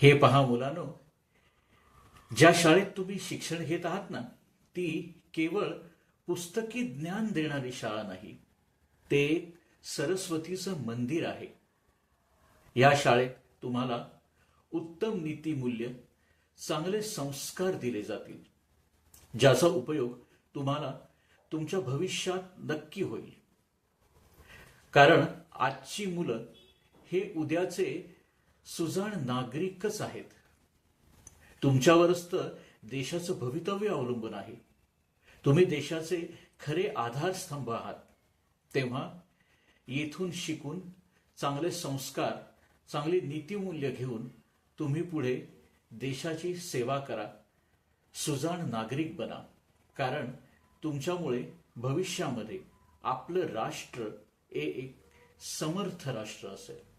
हे पहा मुलांनो, ज्या शाळेत तुम्ही शिक्षण घेत आहात ना, ती केवळ पुस्तकी ज्ञान देणारी शाळा नाही, ते एक सरस्वतीचं मंदिर आहे. या शाळेत तुम्हाला उत्तम नीतिमूल्य, चांगले संस्कार दिले जातील, ज्याचा उपयोग तुम्हाला तुमच्या भविष्यात नक्की होईल. कारण आजची मुलं हे उद्याचे सुजाण नागरिकच आहेत. तुमच्यावरच तर देशाचं भवितव्य अवलंबून आहे. तुम्ही देशाचे खरे आधारस्तंभ आहात. तेव्हा येथून शिकून चांगले संस्कार, चांगली नीतिमूल्य घेऊन तुम्ही पुढे देशाची सेवा करा, सुजाण नागरिक बना. कारण तुमच्यामुळे भविष्यामध्ये आपलं राष्ट्र हे एक समर्थ राष्ट्र असेल.